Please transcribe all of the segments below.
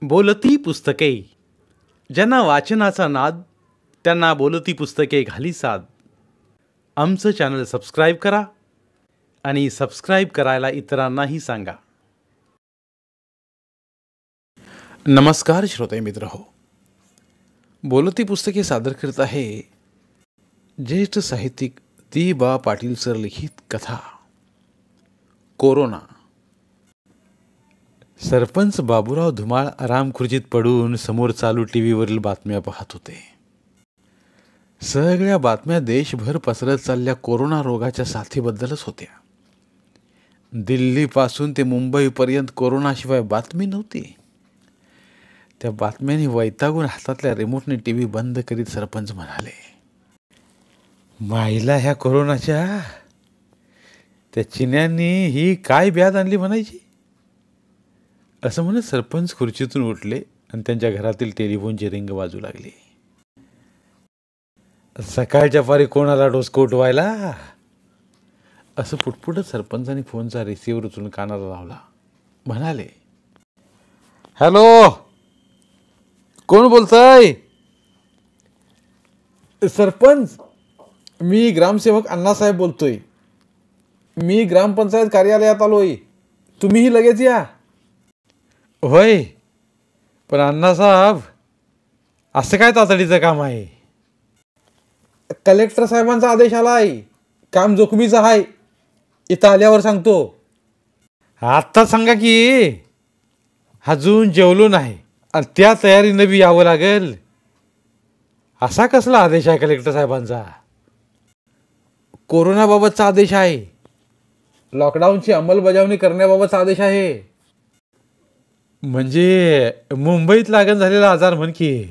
बोलती पुस्तके. ज्यांना वाचनाचा नाद त्यांना बोलती पुस्तके घाली साद. आमचं चॅनल सबस्क्राईब करा आणि सबस्क्राईब करायला इतरांनाही सांगा. नमस्कार श्रोते मित्र हो. बोलती पुस्तके सादर करत आहे ज्येष्ठ साहित्यिक दी.बा. पाटील सर लिखित कथा कोरोना. सरपंच बाबूराव धुमाळ आराम खुर्चीत पडून समोर चालू टीव्हीवरील बातम्या पाहत होते. सगळ्या बातम्या देशभर पसरत चालल्या कोरोना रोगाच्या साथीबद्दलच होत्या. दिल्लीपासून ते मुंबईपर्यंत कोरोनाशिवाय बातमी नव्हती. त्या बातम्यांनी वैतागून हातातल्या रिमोटने टीव्ही बंद करीत सरपंच म्हणाले, माईला ह्या कोरोनाच्या त्या चिन्यांनी ही काय ब्याद आणली म्हणायची. असं म्हणत सरपंच खुर्चीतून उठले आणि त्यांच्या घरातील टेलिफोनची रिंग वाजू लागली. सकाळच्या पारी कोणाला डोसकं उठवायला, असं पुटपुटत सरपंचांनी फोनचा रिसिव्हर उचलून कानाला लावला. म्हणाले, हॅलो, कोण बोलताय. सरपंच, मी ग्रामसेवक अण्णासाहेब बोलतोय. मी ग्रामपंचायत कार्यालयात आलोय, तुम्हीही लगेच या. होय, पण अण्णासाहेब असं काय तातडीचं काम आहे. कलेक्टर साहेबांचा आदेश आलाय, काम जोखमीचं आहे, इथं आल्यावर सांगतो. आत्ता सांगा की, अजून जेवलो नाही आणि त्या तयारीनं बी यावं लागेल. असा कसला आदेश आहे कलेक्टर साहेबांचा. कोरोनाबाबतचा आदेश आहे. लॉकडाऊनची अंमलबजावणी करण्याबाबतचा आदेश आहे. म्हणजे मुंबईत लागण झालेला आजार म्हण की.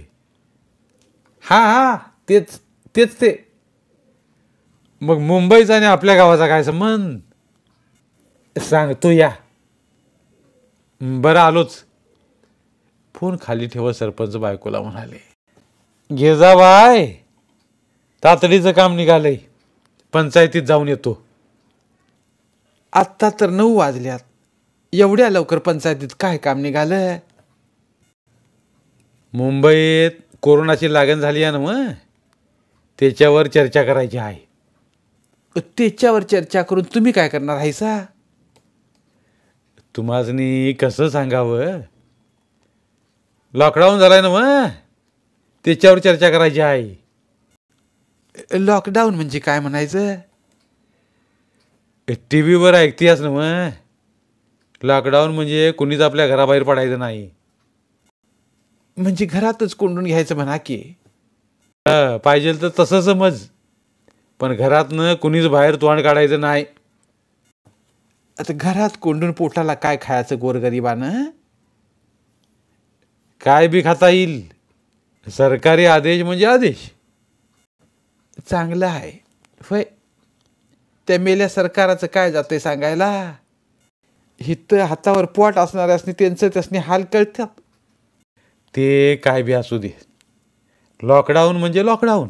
हा, तेच तेच ते. मग मुंबईचा आणि आपल्या गावाचा काय संबंध. सांगतो या. बरं, आलोच. फोन खाली ठेवत सरपंच बायकोला म्हणाले, गिरजाबाई, तातडीचं काम निघालंय, पंचायतीत जाऊन येतो. आत्ता तर 9 वाजल्यात, एवढ्या लवकर पंचायतीत काय काम निघालं. मुंबईत कोरोनाची लागण झाली आहे ना, मग त्याच्यावर चर्चा करायची आहे. त्याच्यावर चर्चा करून तुम्ही काय करणार आहे सा. तुम्हाजनी कसं सांगावं. लॉकडाऊन झालाय ना, मग त्याच्यावर चर्चा करायची आहे. लॉकडाऊन म्हणजे काय म्हणायचं. टीव्हीवर ऐकतेस ना, मग लॉकडाऊन म्हणजे कुणीच आपल्या घराबाहेर पडायचं नाही. म्हणजे घरातच कोंडून घ्यायचं म्हणा की. पाहिजे तर तसं समज, पण घरातनं कुणीच बाहेर तोंड काढायचं नाही. आता घरात कोंडून पोटाला काय खायचं गोरगरिबानं. काय बी खाता येईल. सरकारी आदेश म्हणजे आदेश. चांगलं आहे. होय, त्या मेल्या सरकाराचं काय जाते सांगायला. हिथं हातावर पोट असणाऱ्यासनी त्यांचं त्यासनी हाल कळतात. ते काय बी असू दे, लॉकडाऊन म्हणजे लॉकडाऊन.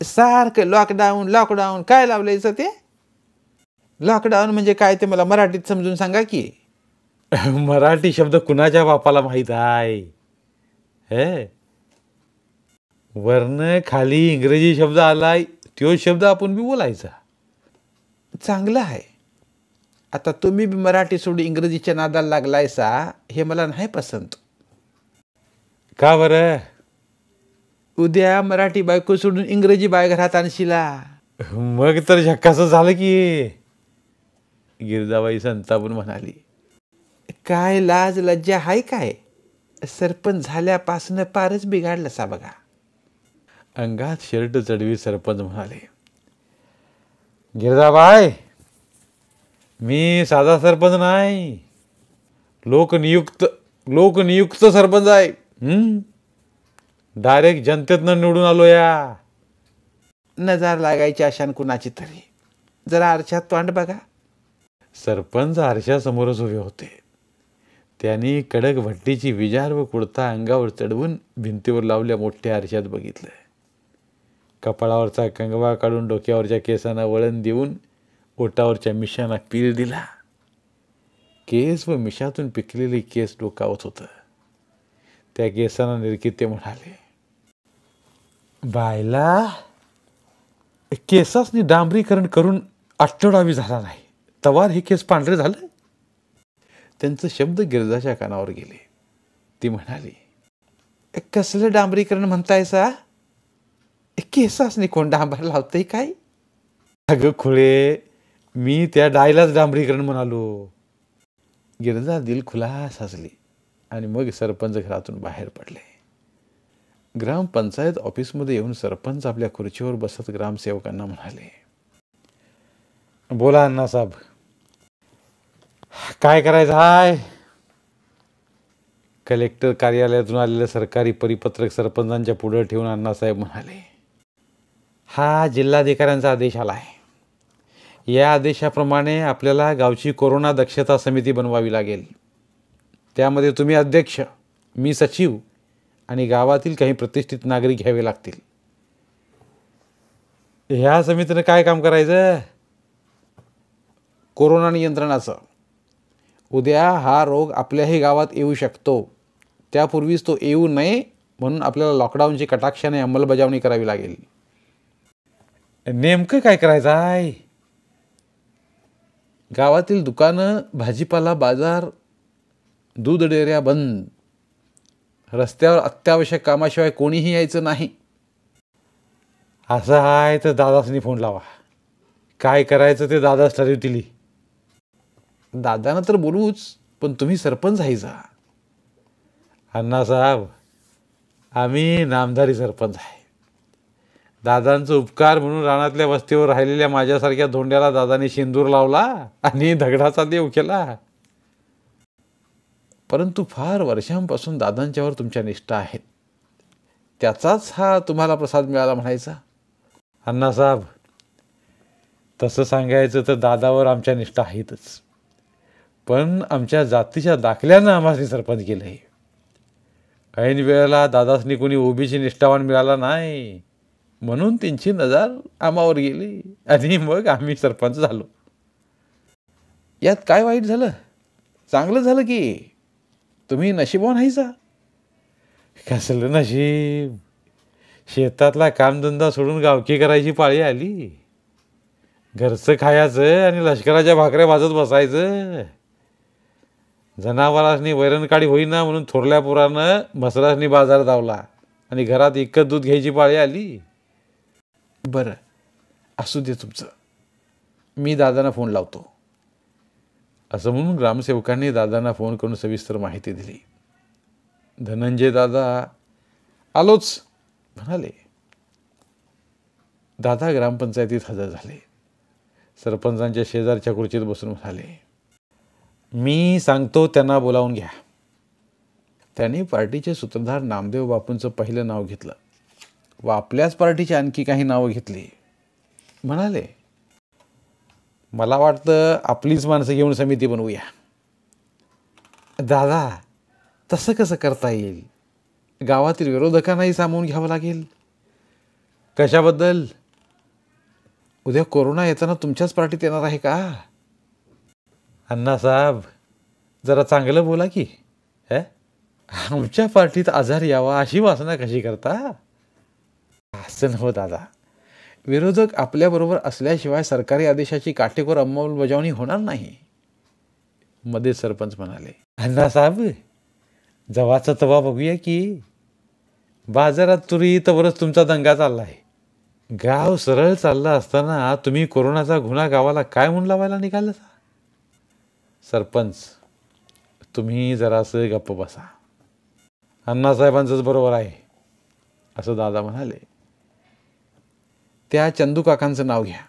सारखं लॉकडाऊन लॉकडाऊन काय लावलंयचं ते. लॉकडाऊन म्हणजे काय ते मला मराठीत समजून सांगा की. मराठी शब्द कुणाच्या बापाला माहीत आहे. हे वरनं खाली इंग्रजी शब्द आलाय, तो शब्द आपण बी बोलायचा. चांगलं आहे. आता तुम्ही बी मराठी सोडून इंग्रजीच्या नादाला लागलायसा, हे मला नाही पसंत. का बरं. उद्या मराठी बायको सोडून इंग्रजी बाय घरात आणशिला, मग तर झक्कासं झालं की. गिरजाबाई संतापून म्हणाली, काय लाज लज्जा हाय काय. सरपंच झाल्यापासून पारच बिघाडलं सा बघा. अंगात शर्ट चढवी सरपंच म्हणाले, गिरजाबाई, मी साधा सरपंच नाही, लोकनियुक्त सरपंच आहे. डायरेक्ट जनतेतनं निवडून आलो या. नजार लागायची अशान कुणाची तरी. जरा आरशात तोंड बघा. सरपंच आरशासमोरच उभे होते. त्यांनी कडक भट्टीची विजार व कुडता अंगावर चढवून भिंतीवर लावल्या मोठ्या आरशात बघितलं. कपाळावरचा कंगवा काढून डोक्यावरच्या केसांना वळण देऊन ओटावरच्या मिशांना पील दिला. केस व मिशातून पिकलेले केस डोकावत होतं. त्या केसांना निरखीत ते म्हणाले, बायला केसासनी डांबरीकरण करून आठवडावी झाला नाही, तवार हे केस पांढरे झालं. त्यांचे शब्द गिरजाच्या कानावर गेले. ती म्हणाली, कसलं डांबरीकरण म्हणतायसा? केसासनी कोण डांबर लावतंय काय? अगं खुळे, मी त्या डायलाच डांबरीकरण म्हणालो. गिरजा दिलखुलास हसली आणि मग सरपंच घरातून बाहेर पडले. ग्रामपंचायत ऑफिसमध्ये येऊन सरपंच आपल्या खुर्चीवर बसत ग्रामसेवकांना म्हणाले, बोला अण्णासाहेब, काय करायचं हाय? कलेक्टर कार्यालयातून आलेलं सरकारी परिपत्रक सरपंचांच्या पुढे ठेवून अण्णासाहेब म्हणाले, हा जिल्हाधिकाऱ्यांचा आदेश आला आहे. या आदेशाप्रमाणे आपल्याला गावची कोरोना दक्षता समिती बनवावी लागेल. त्यामध्ये तुम्ही अध्यक्ष, मी सचिव आणि गावातील काही प्रतिष्ठित नागरिक घ्यावे लागतील. ह्या समितीनं काय काम करायचं? कोरोना नियंत्रणाचं. उद्या हा रोग आपल्याही गावात येऊ शकतो, त्यापूर्वीच तो येऊ नये म्हणून आपल्याला लॉकडाऊनची कटाक्षाने अंमलबजावणी करावी लागेल. नेमकं काय करायचं आहे? गावातील दुकानं, भाजीपाला बाजार, दूध डेऱ्या बंद. रस्त्यावर अत्यावश्यक कामाशिवाय कोणीही यायचं नाही. असं आहे तर दादासनी फोन लावा. काय करायचं ते दादाच ठरवतील. दादानं तर बोलूच, पण तुम्ही सरपंच आहेचा. अण्णासाहेब, आम्ही नामधारी सरपंच आहे. दादांचं उपकार म्हणून रानातल्या वस्तीवर राहिलेल्या माझ्यासारख्या धोंड्याला दादाने शेंदूर लावला आणि दगडाचा देव केला. परंतु फार वर्षांपासून दादांच्यावर तुमच्या निष्ठा आहेत, त्याचाच हा तुम्हाला प्रसाद मिळाला म्हणायचा. अण्णासाहेब, तसं सांगायचं तर दादावर आमच्या निष्ठा आहेतच, पण आमच्या जातीच्या दाखल्यानं आम्हाला सरपंच केलं आहे. ऐन वेळेला दादासनी कोणी ओबीसी निष्ठावान मिळाला नाही म्हणून त्यांची नजर आम्हावर गेली आणि मग आम्ही सरपंच झालो. यात काय वाईट झालं? चांगलं झालं की तुम्ही नशीबवान आहेसा. कसलं नशीब? शेतातला कामधंदा सोडून गावकी करायची पाळी आली. घरचं खायचं आणि लष्कराच्या भाकऱ्या भाजत बसायचं. जनावरांनी वैरणकाडी होईना म्हणून थोरल्या पुरानं म्हसरासनी बाजार धावला आणि घरात इकत दूध घ्यायची पाळी आली. बरं, असू दे तुमचं, मी दादांना फोन लावतो. असं म्हणून ग्रामसेवकांनी दादांना फोन करून सविस्तर माहिती दिली. धनंजय दादा आलोच म्हणाले. दादा ग्रामपंचायतीत हजर झाले. सरपंचांच्या शेजारच्या खुर्चीत बसून म्हणाले, मी सांगतो त्यांना बोलावून घ्या. त्यांनी पार्टीचे सूत्रधार नामदेव बापूंचं पहिलं नाव घेतलं व आपल्याच पार्टीची आणखी काही नावं घेतली. म्हणाले, मला वाटतं आपलीच माणसं घेऊन समिती बनवूया. दादा, तसं कसं करता येईल? गावातील विरोधकांनाही सामावून घ्यावं लागेल. कशाबद्दल? उद्या कोरोना येताना तुमच्याच पार्टीत येणार आहे का? अण्णासाहेब, जरा चांगलं बोला की. आमच्या पार्टीत आजार यावा अशी वासना कशी करता? असं नव्ह दादा, विरोधक आपल्याबरोबर असल्याशिवाय सरकारी आदेशाची काटेकोर अंमलबजावणी होणार नाही. मध्ये सरपंच म्हणाले, अण्णासाहेब, जवाचा तवा बघूया की. बाजारात तुरी तवरच तुमचा दंगा चाललाय. गाव सरळ चालला असताना तुम्ही कोरोनाचा गुन्हा गावाला काय म्हणून लावायला निघाला? सरपंच, तुम्ही जरासं गप्प बसा. अण्णासाहेबांचंच बरोबर आहे असं दादा म्हणाले. त्या चंदू काकांचं नाव घ्या.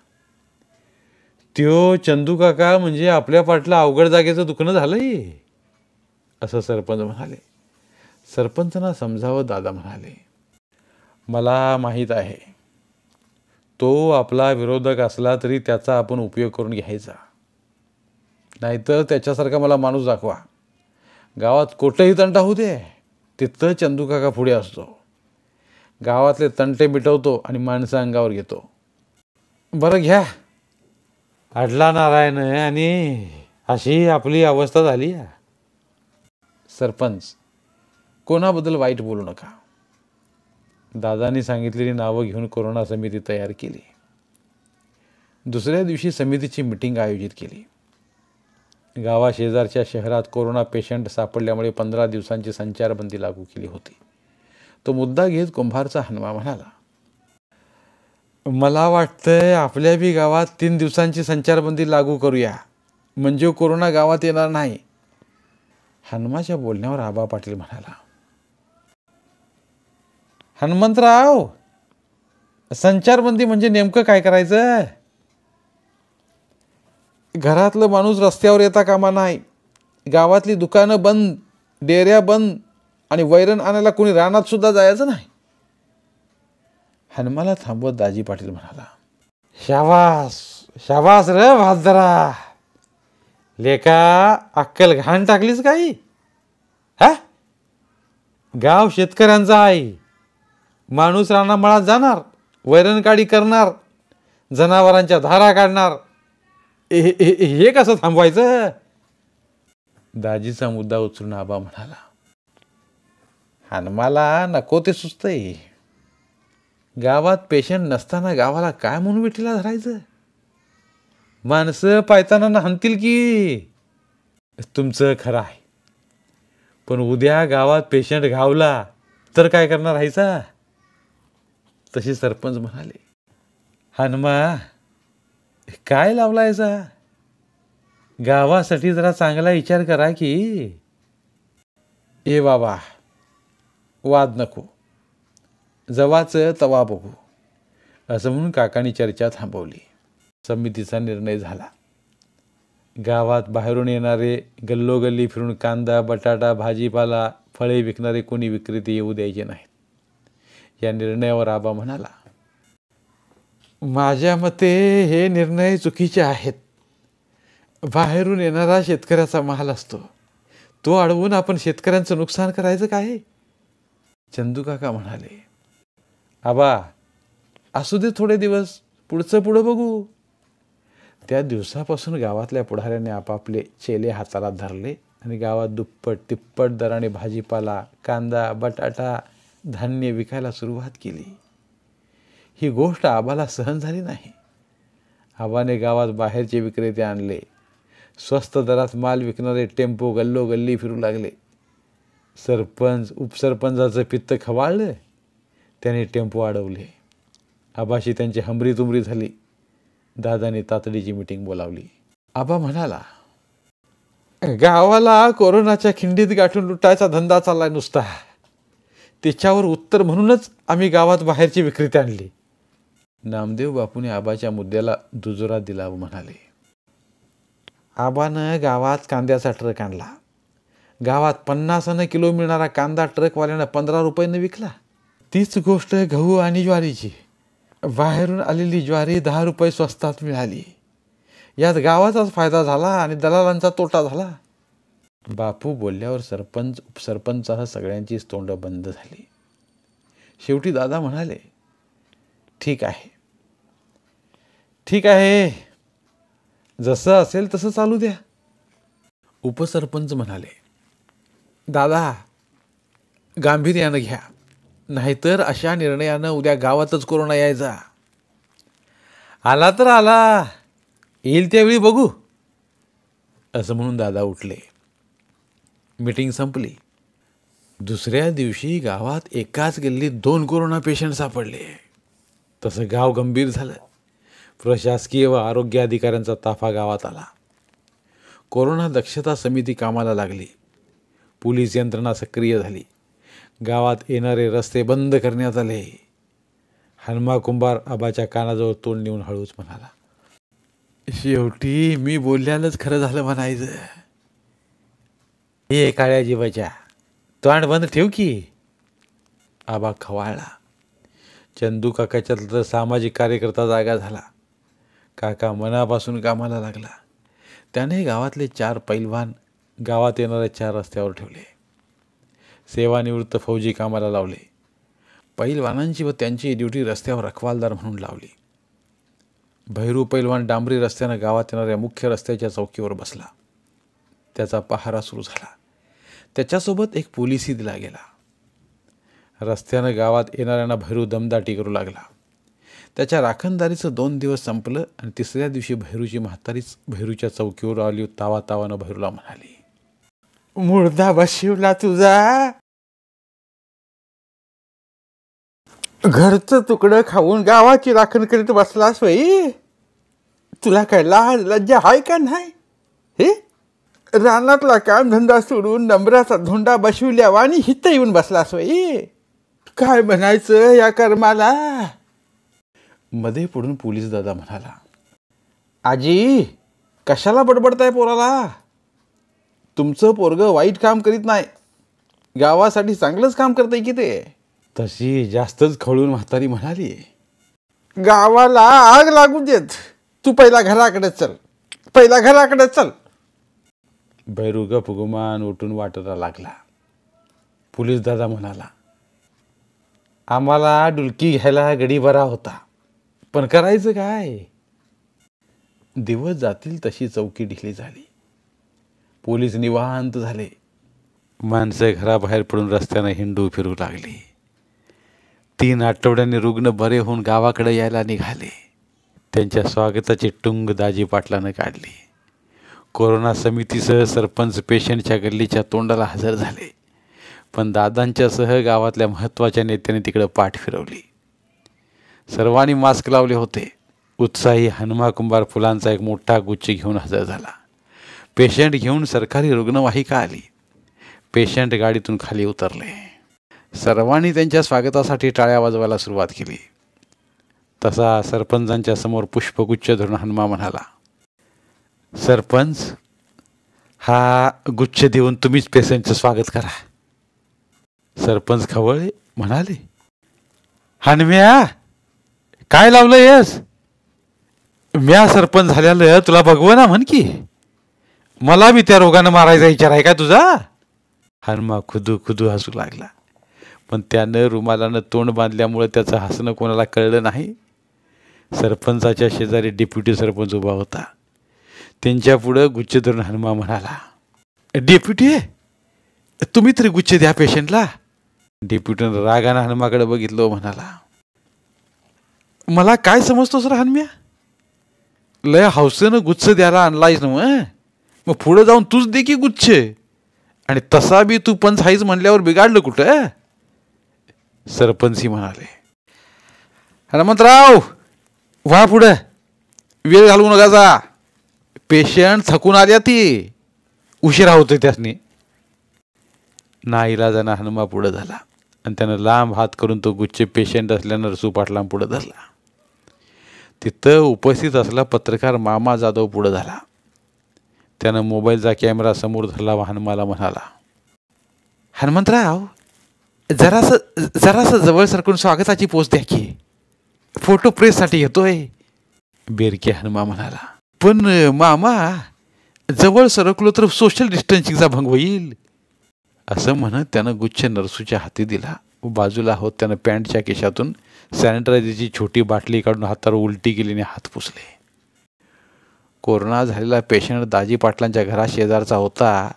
त्यो चंदू काका म्हणजे आपल्या पाटला अवघड जागेचं दुखणं झालंय असं सरपंच म्हणाले. सरपंचांना समजावं दादा म्हणाले, मला माहीत आहे, तो आपला विरोधक असला तरी त्याचा आपण उपयोग करून घ्यायचा. नाहीतर त्याच्यासारखा मला माणूस दाखवा. गावात कुठेही तंटा होऊ दे, तिथं चंदू काका पुढे असतो. गावातले तंटे मिटवतो आणि माणसं अंगावर घेतो. बरं घ्या, अडला नारायण आणि अशी आपली अवस्था झाली. सरपंच, कोणाबद्दल वाईट बोलू नका. दादांनी सांगितलेली नावं घेऊन कोरोना समिती तयार केली. दुसऱ्या दिवशी समितीची मिटिंग आयोजित केली. गावाशेजारच्या शहरात कोरोना पेशंट सापडल्यामुळे 15 दिवसांची संचारबंदी लागू केली होती. तो मुद्दा घेत कुंभारचा हनुमा म्हणाला, मला वाटतंय आपल्या बी गावात 3 दिवसांची संचारबंदी लागू करूया, म्हणजे कोरोना गावात येणार नाही. हनुमाच्या बोलण्यावर आबा पाटील म्हणाला, हनुमंतराव, संचारबंदी म्हणजे नेमकं काय करायचं? घरातलं माणूस रस्त्यावर येता कामा नाही, गावातली दुकानं बंद, डेऱ्या बंद आणि वैरण आणायला कोणी रानात सुद्धा जायचं नाही. हनुमाला थांबवत दाजी पाटील म्हणाला, शाबास शाबास रे भाजरा, लेका अक्कल घाण टाकलीस काही? हा, गाव शेतकऱ्यांचा आहे. माणूस रानामळात जाणार, वैरणकाडी करणार, जनावरांच्या धारा काढणार, हे कसं थांबवायचं? दाजीचा मुद्दा उचलून आबा म्हणाला, हनुमाला नको ते सुचतंय. गावात पेशंट नसताना गावाला काय म्हणून विठीला धरायचं? माणसं पायताना हाणतील की. तुमचं खरं आहे, पण उद्या गावात पेशंट घावला तर काय करणार हायचा? तसे सरपंच म्हणाले, हनुमा काय लावलायचा? गावासाठी जरा चांगला विचार करा की. ए बाबा, वाद नको, जवाचं तवा बघू, असं म्हणून काकांनी चर्चा थांबवली. समितीचा निर्णय झाला. गावात बाहेरून येणारे गल्लोगल्ली फिरून कांदा, बटाटा, भाजीपाला, फळे विकणारे कोणी विक्रेते येऊ द्यायचे नाहीत. या निर्णयावर आबा म्हणाला, माझ्या मते हे निर्णय चुकीचे आहेत. बाहेरून येणारा शेतकऱ्याचा माल असतो, तो अडवून आपण शेतकऱ्यांचं नुकसान करायचं काय? चंदू काका म्हणाले, आबा असू दे थोडे दिवस, पुढचं पुढं बघू. त्या दिवसापासून गावातल्या पुढाऱ्याने आपापले चेले हाताला धरले आणि गावात दुप्पट तिप्पट दराने भाजीपाला, कांदा, बटाटा, धान्य विकायला सुरुवात केली. ही गोष्ट आबाला सहन झाली नाही. आबाने गावात बाहेरचे विक्रेते आणले. स्वस्त दरात माल विकणारे टेम्पो गल्लोगल्ली फिरू लागले. सरपंच उपसरपंचाचं पित्त खवाळलं, त्याने टेम्पो अडवले. आबाशी त्यांची हमरीतुमरी झाली. दादाने तातडीची मीटिंग बोलावली. आबा म्हणाला, गावाला कोरोनाच्या खिंडीत गाठून लुटायचा धंदा चाललाय नुसता. त्याच्यावर उत्तर म्हणूनच आम्ही गावात बाहेरची विक्रेते आणली. नामदेव बापूने आबाच्या मुद्द्याला दुजोरा दिला व म्हणाले, आबानं गावात कांद्याचा ट्रक आणला. गावात 50 किलो मिळणारा कांदा ट्रकवाल्यानं 15 रुपयानं विकला. तीच गोष्ट गहू आणि ज्वारीची. बाहेरून आलेली ज्वारी 10 रुपये स्वस्तात मिळाली. यात गावाचाच फायदा झाला आणि दलालांचा तोटा झाला. बापू बोलल्यावर सरपंच उपसरपंचासह सगळ्यांचीच तोंडं बंद झाली. शेवटी दादा म्हणाले, ठीक आहे, ठीक आहे, जसं असेल तसं चालू द्या. उपसरपंच म्हणाले, दादा गांभीर्यानं घ्या, नाहीतर अशा निर्णयानं उद्या गावातच कोरोना यायचा. आला तर आला, येईल त्यावेळी बघू, असं म्हणून दादा उठले. मीटिंग संपली. दुसऱ्या दिवशी गावात एकाच गल्लीत 2 कोरोना पेशंट सापडले. तसं गाव गंभीर झालं. प्रशासकीय व आरोग्य अधिकाऱ्यांचा ताफा गावात आला. कोरोना दक्षता समिती कामाला लागली. पोलीस यंत्रणा सक्रिय झाली. गावात येणारे रस्ते बंद करण्यात आले. हनुमा कुंभार आबाच्या कानाजवळ तोंड नेऊन हळूच म्हणाला, शेवटी मी बोलल्यानंच खरं झालं म्हणायचं. हे काळ्या जीवाच्या, तोंड बंद ठेव की. आबा खवाळला. चंदू काकाच्या तर सामाजिक कार्यकर्ता जागा झाला. काका मनापासून कामाला लागला. त्याने गावातले 4 पैलवान गावात येणाऱ्या 4 रस्त्यावर ठेवले. सेवानिवृत्त फौजी कामाला लावले. पैलवानांची व त्यांची ड्युटी रस्त्यावर रखवालदार म्हणून लावली. भैरू पैलवान डांबरी रस्त्यानं गावात येणाऱ्या मुख्य रस्त्याच्या चौकीवर बसला. त्याचा पहारा सुरू झाला. त्याच्यासोबत एक पोलिसही दिला गेला. रस्त्यानं गावात येणाऱ्यांना भैरू दमदाटी करू लागला. त्याच्या राखणदारीचं 2 दिवस संपलं आणि तिसऱ्या दिवशी भैरूची म्हातारीच भैरूच्या चौकीवर आली. तावातावानं भैरूला म्हणाली, मुर्दा बशिवला तुझा. घरचं तुकडं खाऊन गावाची राखण करीत बसलास बाई. तुला काय लाज लज्जा आहे का नाही? हे रानातला कामधंदा सोडून नंबराचा धोंडा बशिवल्यावा आणि हिथं येऊन बसलास बाई. काय म्हणायचं या कर्माला? मध्ये पडून पोलीस दादा म्हणाला, आजी कशाला बडबडताय पोराला? तुमचं पोरगं वाईट काम करीत नाही, गावासाठी चांगलंच काम करतंय की ते. तशी जास्तच खवळून म्हातारी म्हणाली, गावाला आग लागू देत. तू पहिला घराकडे चल, पहिला घराकडे चल. भैरू गप गुमान उठून वाटायला लागला. पोलीस दादा म्हणाला, आम्हाला डुलकी घ्यायला गडी बरा होता, पण करायचं काय? दिवस जातील तशी चौकी ढिली झाली. पोलीस निवांत झाले. माणसं घराबाहेर पडून रस्त्यानं हिंडू फिरू लागली. 3 आठवड्यांनी रुग्ण बरे होऊन गावाकडे यायला निघाले. त्यांच्या स्वागताची टुंग दाजी पाटलानं काढली. कोरोना समितीसह सरपंच पेशंटच्या गल्लीच्या तोंडाला हजर झाले, पण दादांच्यासह गावातल्या महत्त्वाच्या नेत्यांनी तिकडं पाठ फिरवली. सर्वांनी मास्क लावले होते. उत्साही हनुमा कुंभार फुलांचा एक मोठा गुच्छ घेऊन हजर झाला. पेशंट घेऊन सरकारी रुग्णवाहिका आली. पेशंट गाडीतून खाली उतरले. सर्वांनी त्यांच्या स्वागतासाठी टाळ्या वाजवायला सुरुवात केली. तसा सरपंचांच्या समोर पुष्पगुच्छ धरून हनुमा म्हणाला, सरपंच हा गुच्छ देऊन तुम्हीच पेशंटचं स्वागत करा. सरपंच खवळले, म्हणाले, हनुम्या काय लावलं येस? म्या सरपंच झाल्याला तुला भगवना म्हण की. मला बी त्या रोगानं मारायचा विचार आहे का तुझा? हनुमा खुदू खुदू हसू लागला, पण त्यानं रुमालानं तोंड बांधल्यामुळे त्याचं हसणं कोणाला कळलं नाही. सरपंचाच्या शेजारी डेप्युटी सरपंच उभा होता. त्यांच्या पुढं गुच्छ धरून हनुमा म्हणाला, डेप्युटी तुम्ही तरी गुच्छ द्या पेशंटला. डेप्युटीनं रागानं हनुमाकडे बघितलं, म्हणाला, मला काय समजतोस रे हनुम्या? लय हौसेनं गुच्छ द्यायला आणलायस ना मग पुढं जाऊन तूच दे की गुच्छ. आणि तसा बी तू पंच हाईच म्हणल्यावर बिघाडलं कुठं? सरपंच म्हणाले, हनुमंतराव व्हा पुढं, वेळ घालवू नका जा. पेशंट थकून आल्या ती, उशिरा होतोय त्यासनी. नाईलाजानं हनुमा पुढं झाला आणि त्यानं लांब हात करून तो गुच्छ पेशंट असल्यानं नरसू पाटलां पुढं धरला. तिथं उपस्थित असला पत्रकार मामा जाधव पुढं झाला. त्यानं मोबाईलचा कॅमेरा समोर धरला व हनुमाला म्हणाला, हनुमंतराव जरासं जवळ सरकून स्वागताची पोच द्या की, फोटो प्रेससाठी येतोय. बेरके हनुमा म्हणाला, पण मामा जवळ सरकलो तर सोशल डिस्टन्सिंगचा भंग होईल. असं म्हणत त्यानं गुच्छ नरसूच्या हाती दिला. बाजूला होत त्यानं पॅन्टच्या केशातून सॅनिटायझरची छोटी बाटली काढून हातावर उलटी केली आणि हात पुसले. कोरोना झालेला पेशंट दाजी पाटलांच्या घरा शेजारचा होता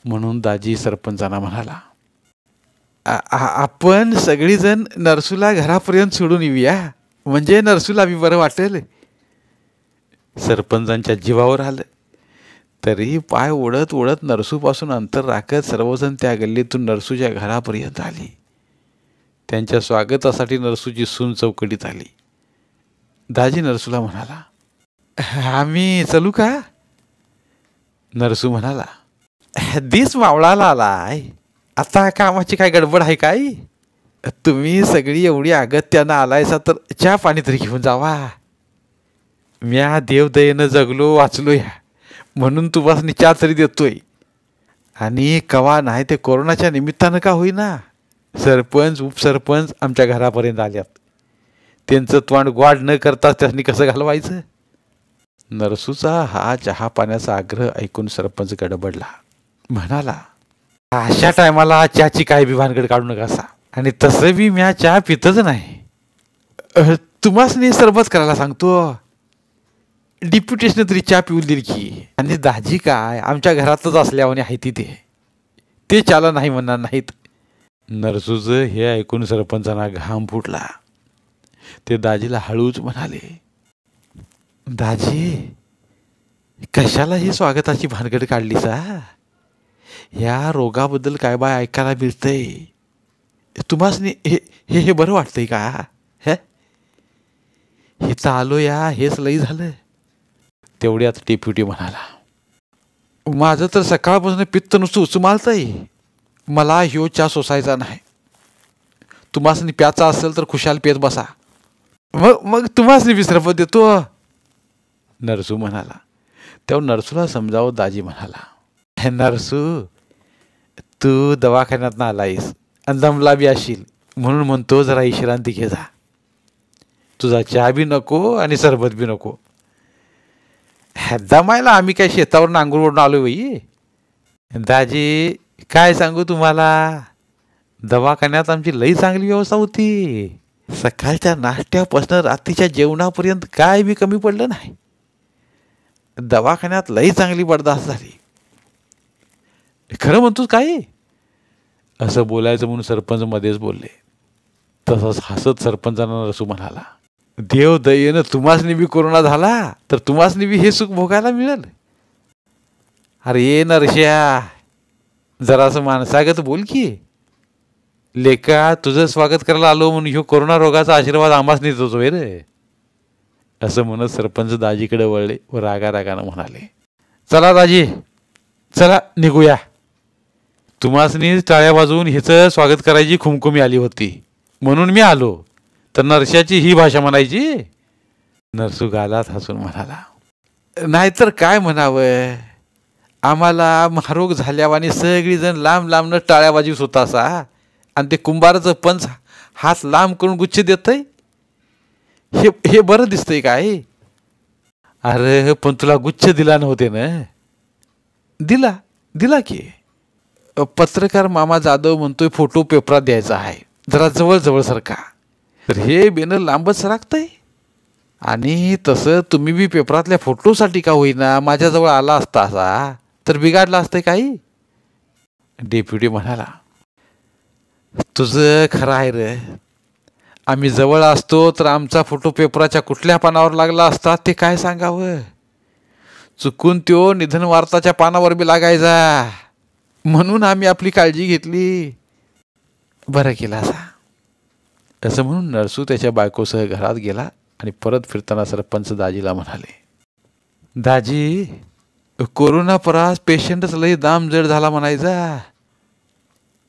म्हणून दाजी सरपंचांना म्हणाला, आपण सगळीजण नरसूला घरापर्यंत सोडून येऊया, म्हणजे नरसूला बी बरं वाटेल. सरपंचांच्या जीवावर आलं. तरीही पाय ओढत ओढत नरसूपासून अंतर राखत सर्वजण त्या गल्लीतून नरसूच्या घरापर्यंत आली. त्यांच्या स्वागतासाठी नरसूची सून चौकटीत आली. दाजी नरसूला म्हणाला, आम्ही चलू का? नरसू म्हणाला, दिस मावळाला आलाय, आता कामाची काय गडबड आहे काय? तुम्ही सगळी एवढी अगत्यानं आलायसा तर चहा पाणी तरी घेऊन जावा. म्या देवदयेनं जगलो वाचलो या म्हणून तुम्हाला चहा तरी देतोय. आणि कवा नाही ते कोरोनाच्या निमित्तानं का होईना सरपंच उपसरपंच आमच्या घरापर्यंत आल्यात. त्यांचं तोंड ग्वाड न करताच त्यांनी कसं घालवायचं? नरसूचा हा चहा पाण्याचा आग्रह ऐकून सरपंच गडबडला. म्हणाला, अशा टायमाला चहाची काय बी भानगड काढू नका असा. आणि तसं बी म्या चहा पितच नाही. तुम्हासनी सरबत करायला सांगतो. डिप्युटेशन तरी चहा पिऊन दिली की. आणि दाजी काय आमच्या घरातच असल्यावाने आहे तिथे, ते चाला नाही म्हणणार नाहीत. नरसूचं हे ऐकून सरपंचांना घाम फुटला. ते दाजीला हळूच म्हणाले, दाजी, कशाला ही स्वागताची भानगड काढलीस हा? या रोगाबद्दल काय बाय ऐकायला मिळतंय? तुम्हासनी हे हे हे बरं वाटतंय का? हे हिचं आलो या, हेच लई झालं. तेवढ्यात डेप्युटी म्हणाला, माझं तर सकाळपासून पित्त नुसतं उचमालतंय. मला ह्यो चहा सोसायचा नाही. तुम्हासनी प्याचा असेल तर खुशाल पेत बसा. मग मग तुम्हासनी विसरपत देतो, नरसू म्हणाला. तेव्हा नरसूला समजावं दाजी म्हणाला, नरसू, तू दवाखान्यात आलायस आणि दमला बी असशील, म्हणून म्हणतो जरा विश्रांती घे जा. तुझा चहा बी नको आणि सरबत बी नको. दमायला आम्ही काय शेतावर नांगूरवरून आलो बाई. दाजी, काय सांगू तुम्हाला, दवाखान्यात आमची लई चांगली व्यवस्था होती. सकाळच्या नाश्त्यापासून रात्रीच्या जेवणापर्यंत काय बी कमी पडलं नाही. दवाखान्यात लई चांगली बर्दास्त झाली. खरं म्हणतोस काय? असं बोलायचं म्हणून सरपंच मध्येच बोलले. तसंच हसत सरपंचांना नरसू म्हणाला, देव दयेनं तुम्हासनी बी कोरोना झाला तर तुम्हासनी बी हे सुख भोगायला मिळेल. अरे ये नरश्या, जरासं माणसागत बोल की. लेका, तुझं स्वागत करायला आलो म्हणून ह्यो कोरोना रोगाचा आशीर्वाद आम्हासनी देतोय रे. असं म्हणत सरपंच दाजीकडे वळले व रागारागानं म्हणाले, चला दाजी, चला निघूया. तुम्हासनी टाळ्या वाजवून हिचं स्वागत करायची खुमखुमी आली होती म्हणून मी आलो, तर नरश्याची ही भाषा म्हणायची? नरसू गालात हसून म्हणाला, नाहीतर काय म्हणावं, आम्हाला महारोग झाल्यावानी सगळीजण लांब लांबनं टाळ्या वाजवीत होता असा, आणि ते कुंभाराचं पंच हात लांब करून गुच्छ देतय. हे हे बरं दिसतंय काय? अरे पण तुला गुच्छ दिला नव्हते ना? दिला दिला की. पत्रकार मामा जाधव म्हणतोय फोटो पेपरात द्यायचा आहे, जरा जवळ जवळ सरका. तर हे बेनर लांबच सरकतंय. आणि तसं तुम्ही बी पेपरातल्या फोटोसाठी का होईना माझ्याजवळ आला असता असा तर बिघाडला असतंय काही? डेप्युटी म्हणाला, तुझं खरं आहे रे. आम्ही जवळ असतो तर आमचा फोटो पेपराच्या कुठल्या पानावर लागला असता ते काय सांगावं. चुकून त्यो निधन वार्ताच्या पानावर बी लागायचा, म्हणून आम्ही आपली काळजी घेतली. बरं केलं असा. असं म्हणून नरसू त्याच्या बायकोसह घरात गेला आणि परत फिरताना सरपंच दाजीला म्हणाले, दाजी, कोरोना परास पेशंटच लई दाम जड झाला म्हणायचा.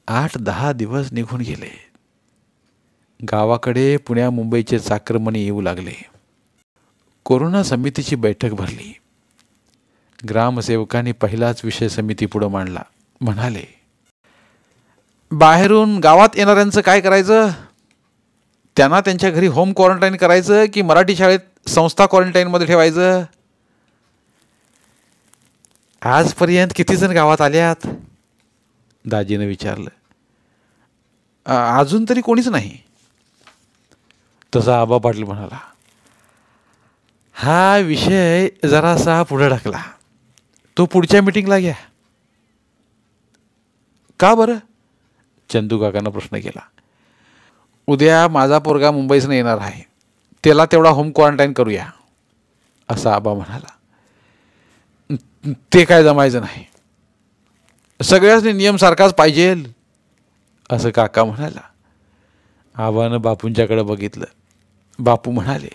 8-10 दिवस निघून गेले. गावाकडे पुण्या मुंबईचे चाकरमणी येऊ लागले. कोरोना समितीची बैठक भरली. ग्रामसेवकांनी पहिलाच विषय समिती पुढे मांडला. म्हणाले, बाहेरून गावात येणाऱ्यांचं काय करायचं? त्यांना त्यांच्या घरी होम क्वारंटाईन करायचं की मराठी शाळेत संस्था क्वारंटाईनमध्ये ठेवायचं? आजपर्यंत किती जण गावात आल्यात? दाजीनं विचारलं. अजून तरी कोणीच नाही. तसा आबा पाटील म्हणाला, हा विषय जरासा पुढे ढकला. तो पुढच्या मीटिंगला घ्या. का बरं? चंदू काकानं प्रश्न केला. उद्या माझा पोरगा मुंबईसनं येणार आहे, त्याला तेवढा होम क्वारंटाईन करूया, असा आबा म्हणाला. ते काय जमायचं नाही, सगळ्याच नियम सारखाच पाहिजे, असं काका म्हणाला. आबानं बापूंच्याकडे बघितलं. बापू म्हणाले,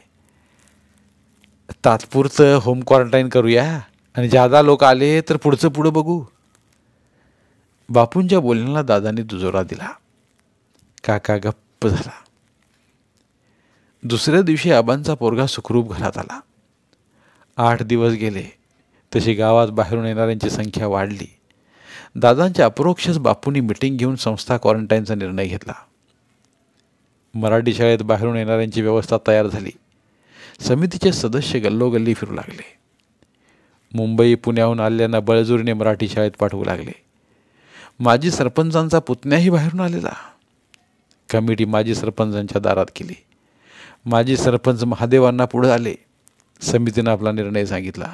तात्पुरतं होम क्वारंटाईन करूया आणि जादा लोक आले तर पुढचं पुढं बघू. बापूंच्या बोलण्याला दादांनी दुजोरा दिला. काका गप्प झाला. दुसऱ्या दिवशी आबांचा पोरगा सुखरूप घरात आला. 8 दिवस गेले तशी गावात बाहेरून येणाऱ्यांची संख्या वाढली. दादांच्या अपरोक्षच बापूंनी मिटिंग घेऊन संस्था क्वारंटाईनचा निर्णय घेतला. मराठी शाळेत बाहेरून येणाऱ्यांची व्यवस्था तयार झाली. समितीचे सदस्य गल्लोगल्ली फिरू लागले. मुंबई पुण्याहून आलेल्यांना बळजुरीने मराठी शाळेत पाठवू लागले. माजी सरपंचांचा पुतण्याही बाहेरून आलेला. कमिटी माजी सरपंचांच्या दारात केली. माजी सरपंच महादेवांना पुढे आले. समितीनं आपला निर्णय सांगितला.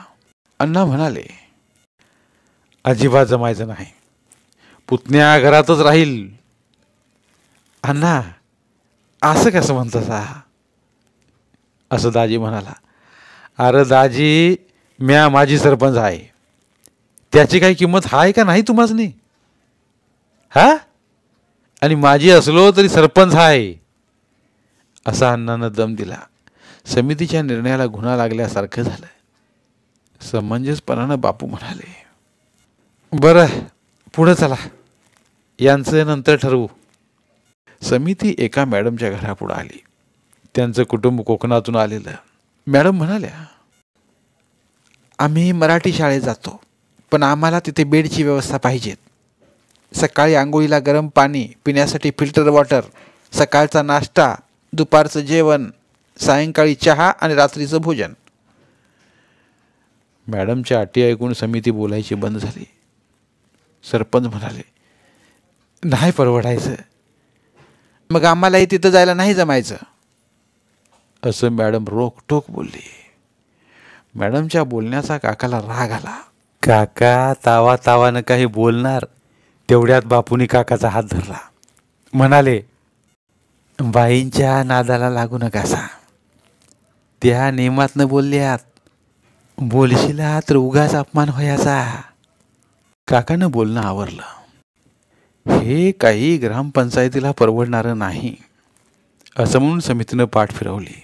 अण्णा म्हणाले, अजिबात जमायचं नाही, पुतण्या घरातच राहील. अण्णा असं कसं म्हणता असं दाजी म्हणाला. अरे दाजी, म्या माझी सरपंच आहे, त्याची काही किंमत आहे का नाही तुम्हाच नाही? हा, आणि माझी असलो तरी सरपंच आहे, असा अण्णानं दम दिला. समितीच्या निर्णयाला गुन्हा लागल्यासारखं झालं. समंजसपणानं बापू म्हणाले, बरं पुढं चला, यांचं नंतर ठरवू. समिती एका मॅडमच्या घरापुढं आली. त्यांचं कुटुंब कोकणातून आलेलं. मॅडम म्हणाल्या, आम्ही मराठी शाळेत जातो, पण आम्हाला तिथे बेडची व्यवस्था पाहिजेत. सकाळी आंघोळीला गरम पाणी, पिण्यासाठी फिल्टर वॉटर, सकाळचा नाश्ता, दुपारचं जेवण, सायंकाळी चहा आणि रात्रीचं भोजन. मॅडमच्या अटी ऐकून समिती बोलायची बंद झाली. सरपंच म्हणाले, नाही परवडायचं, मग आम्हालाही तिथं जायला नाही जमायचं, असं मॅडम रोखटोक बोलली. मॅडमच्या बोलण्याचा काकाला राग आला. काका तावा तावानं काही बोलणार, तेवढ्यात बापूनी काकाचा हात धरला. म्हणाले, बाईंच्या नादाला लागू नकासा, त्या नियमातनं बोलल्यात, बोलशीला तर उगाच अपमान व्हायचा. काकानं बोलणं आवरलं. हे काही ग्रामपंचायतीला परवडणारं नाही, असं म्हणून समितीनं पाठ फिरवली.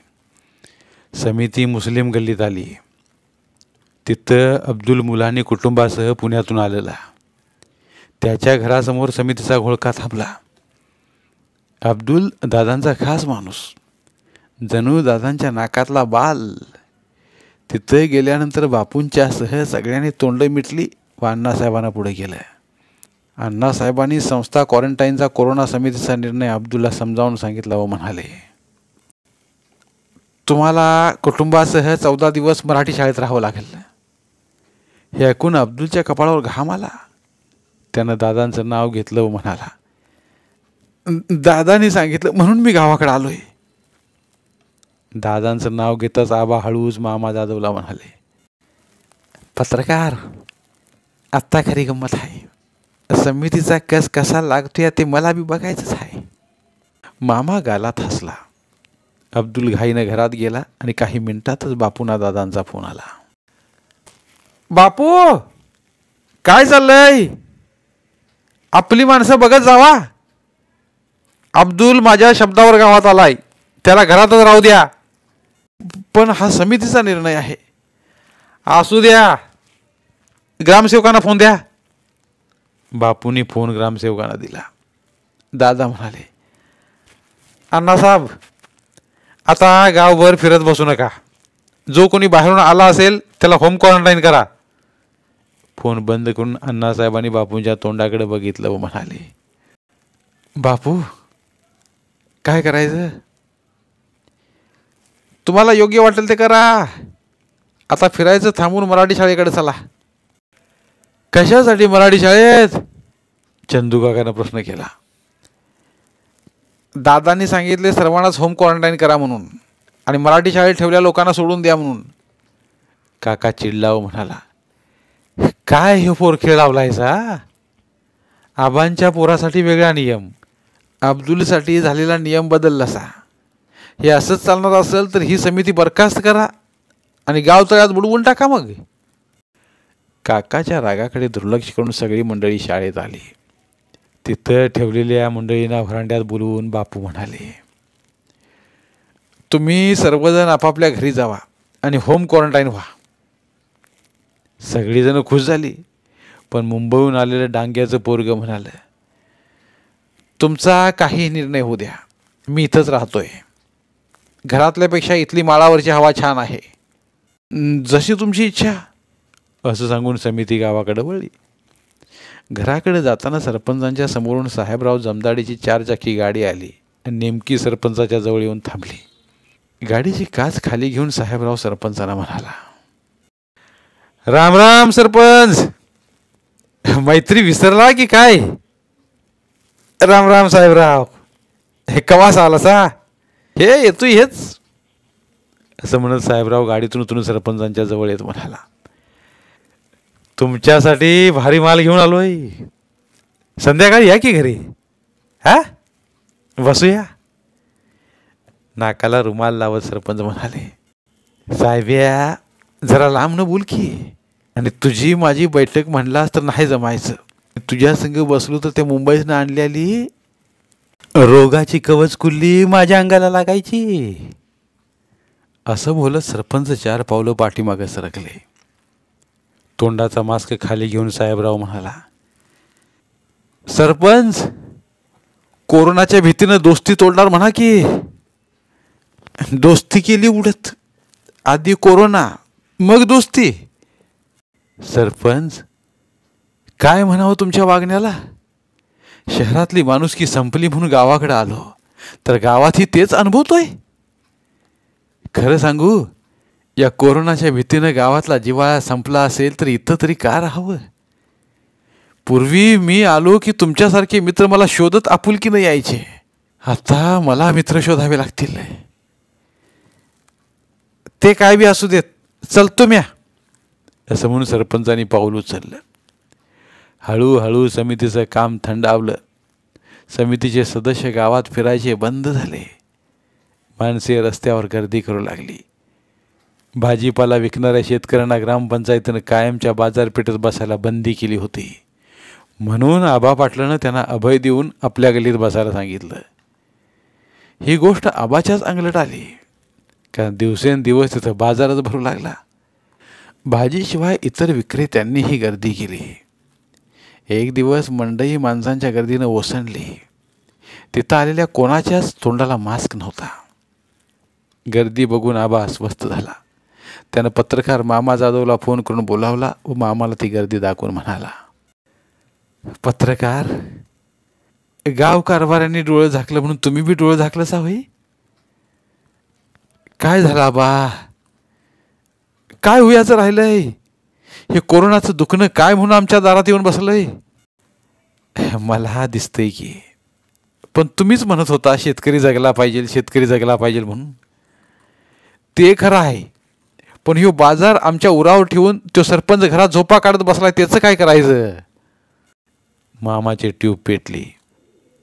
समिती मुस्लिम गल्लीत आली. तिथं अब्दुल मुलानी कुटुंबासह पुण्यातून आलेला. त्याच्या घरासमोर समितीचा घोळका थांबला. अब्दुल दादांचा खास माणूस, जणू दादांच्या नाकातला बाल. तिथं गेल्यानंतर बापूंच्या सह सगळ्यांनी तोंड मिटली व अण्णासाहेबांना पुढे गेलं. अण्णासाहेबांनी संस्था क्वारंटाईनचा कोरोना समितीचा निर्णय अब्दुलला समजावून सांगितला व म्हणाले, तुम्हाला कुटुंबासह 14 दिवस मराठी शाळेत राहावं लागेल. हे ऐकून अब्दुलच्या कपाळावर घाम आला. त्यानं दादांचं नाव घेतलं व म्हणाला, दादांनी सांगितलं म्हणून मी गावाकडे आलोय. दादांचं नाव घेताच आबा हळूच मामा जाधवला म्हणाले, पत्रकार, आत्ता खरी गंमत आहे. समितीचा कस कसा लागतोय ते मला बी बघायचंच आहे. मामा गालात हसला. अब्दुल घाईनं घरात गेला आणि काही मिनिटातच बापूंना दादांचा फोन आला. बापू, काय चाललंय? आपली माणसं बघत जावा. अब्दुल माझ्या शब्दावर गावात आलाय, त्याला घरातच राहू द्या. पण हा समितीचा निर्णय आहे. असू द्या, ग्रामसेवकांना फोन द्या. बापूंनी फोन ग्रामसेवकांना दिला. दादा म्हणाले, अण्णासाहेब, आता गावभर फिरत बसू नका. जो कोणी बाहेरून आला असेल त्याला होम क्वारंटाईन करा. फोन बंद करून अण्णासाहेबांनी बापूंच्या तोंडाकडे बघितलं व म्हणाले, बापू, काय करायचं? तुम्हाला योग्य वाटेल ते करा. आता फिरायचं थांबून मराठी शाळेकडे चला. कशासाठी मराठी शाळेत? चंदू काकानं प्रश्न केला. दादांनी सांगितले सर्वांनाच होम क्वारंटाईन करा म्हणून, आणि मराठी शाळेत ठेवल्या लोकांना सोडून द्या म्हणून. काका चिडला व म्हणाला, काय हे पोरखेळ लावलायचा? आबांच्या पोरासाठी वेगळा नियम, अब्दुलसाठी झालेला नियम बदललासा. हे असंच चालणार असेल तर ही समिती बरखास्त करा आणि गाव तळ्यात बुडवून टाका. मग काकाच्या रागाकडे दुर्लक्ष करून सगळी मंडळी शाळेत आली. तिथं ठेवलेल्या मंडळींना व्हरांड्यात बोलवून बापू म्हणाले, तुम्ही सर्वजण आपापल्या घरी जावा आणि होम क्वारंटाईन व्हा. सगळीजण खुश झाली. पण मुंबईहून आलेलं डांग्याचं पोरगं म्हणालं, तुमचा काही निर्णय होऊ द्या, मी इथंच राहतोय. घरातल्यापेक्षा इथली माळावरची हवा छान आहे. जशी तुमची इच्छा, असं सांगून समिती गावाकडे वळली. घराकडे जाताना सरपंचांच्या समोरून साहेबराव जमदाडीची 4 चाकी गाडी आली आणि नेमकी सरपंचाच्या जवळ येऊन थांबली. गाडीची काच खाली घेऊन साहेबराव सरपंचांना म्हणाला, राम राम सरपंच, मैत्री विसरला की काय? राम राम साहेबराव, हे कवास आला सा? हे येतोय हेच, असं म्हणत साहेबराव गाडीतून उतरून सरपंचांच्या जवळ येत म्हणाला, तुमच्यासाठी भारी माल घेऊन आलोय. संध्याकाळी या की घरी. हा, बसूया. नाकाला रुमाल लावत सरपंच म्हणाले, साहेब्या जरा लांब न बोल की. आणि तुझी माझी बैठक म्हणलास तर नाही जमायचं. तुझ्या संग बसलो तर त्या मुंबईतनं आणलेली रोगाची कवच कुल्ली माझ्या अंगाला लागायची. असं बोलत सरपंच 4 पावलं पाठीमागे सरकले. तोंडाचा मास्क खाली घेऊन साहेबराव म्हणाला, सरपंच कोरोनाच्या भीतीनं दोस्ती तोडणार म्हणा की. दोस्ती केली उडत, आधी कोरोना मग दोस्ती. सरपंच काय म्हणावं तुमच्या वागण्याला. शहरातली माणुसकी संपली म्हणून गावाकडे आलो तर गावातही तेच अनुभवतोय. खरं सांगू, या कोरोनाच्या भीतीनं गावातला जिव्हाळा संपला असेल तर इथं तरी का राहावं. पूर्वी मी आलो की तुमच्यासारखे मित्र मला शोधत आपुलकीनं यायचे. आता मला मित्र शोधावे लागतील. ते काय बी असू देत, चलतो म्या. असं म्हणून सरपंचांनी पाऊल उचललं. हळूहळू समितीचं काम थंडावलं. समितीचे सदस्य गावात फिरायचे बंद झाले. माणसे रस्त्यावर गर्दी करू लागली. भाजीपाला विकणाऱ्या शेतकऱ्यांना ग्रामपंचायतीनं कायमच्या बाजारपेठेत बसायला बंदी केली होती. म्हणून आबा पाटलानं त्यांना अभय देऊन आपल्या गल्लीत बसायला सांगितलं. ही गोष्ट आबाच्याच अंगलट आली, कारण दिवसेंदिवस तिथं बाजारच भरू लागला. भाजीशिवाय इतर विक्रेत्यांनीही गर्दी केली. एक दिवस मंडई माणसांच्या गर्दीनं ओसंडली. तिथं आलेल्या कोणाच्याच तोंडाला मास्क नव्हता. गर्दी बघून आबा अस्वस्थ झाला. त्यानं पत्रकार मामा जाधवला फोन करून बोलावला व मामाला ती गर्दी दाखवून म्हणाला, पत्रकार, गाव कारभाऱ्यांनी डोळं झाकलं म्हणून तुम्ही बी डोळं झाकलंच होय. काय झालं आबा, काय होयाचं राहिलंय. हे कोरोनाचं दुखणं काय म्हणून आमच्या दारात येऊन बसलंय. मला दिसतंय की, पण तुम्हीच म्हणत होता शेतकरी जगला पाहिजे, शेतकरी जगला पाहिजे म्हणून. ते खरं आहे, पण ह्यो बाजार आमच्या उरावर ठेवून तो सरपंच घरात झोपा काढत बसलाय, त्याचं काय करायचं. मामाची ट्यूब पेटली.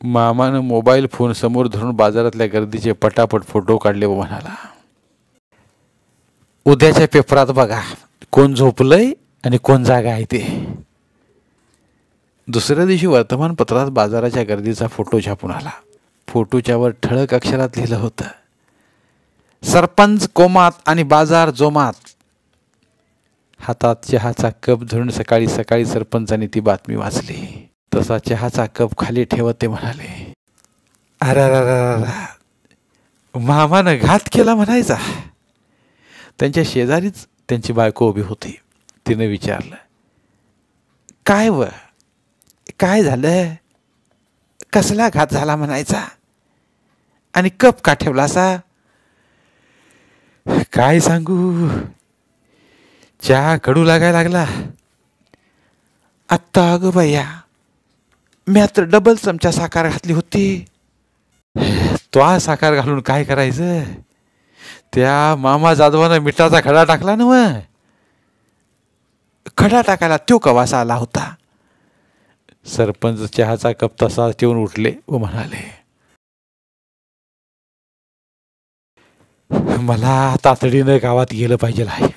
मामानं मोबाईल फोन समोर धरून बाजारातल्या गर्दीचे पटापट फोटो काढले व म्हणाला, उद्याच्या पेपरात बघा कोण झोपलंय आणि कोण जागा आहे ते. दुसऱ्या दिवशी वर्तमानपत्रात बाजाराच्या गर्दीचा फोटो छापून आला. फोटोच्यावर ठळक अक्षरात लिहिलं होतं, सरपंच कोमात आणि बाजार जोमात. हातात चहाचा कप धरून सकाळी सकाळी सरपंचांनी ती बातमी वाचली. तसा चहाचा कप खाली ठेवत ते म्हणाले, अरे मामानं घात केला म्हणायचा. त्यांच्या शेजारीच त्यांची बायको उभी होती. तिने विचारलं, काय व काय झालं, कसला घात झाला म्हणायचा आणि कप का ठेवलासा. काय सांगू, चहा कडू लागायला लागला. आत्ता अगं भैया, मी आता डबल चमचा साखर घातली होती. तो साखर घालून काय करायचं. त्या मामा जाधवानं मिठाचा खडा टाकला ना. मग खडा टाकायला तो कवासा आला होता. सरपंच चहाचा कप तसा ठेवून उठले व म्हणाले, मला तातडीनं गावात गेलं पाहिजे आहे.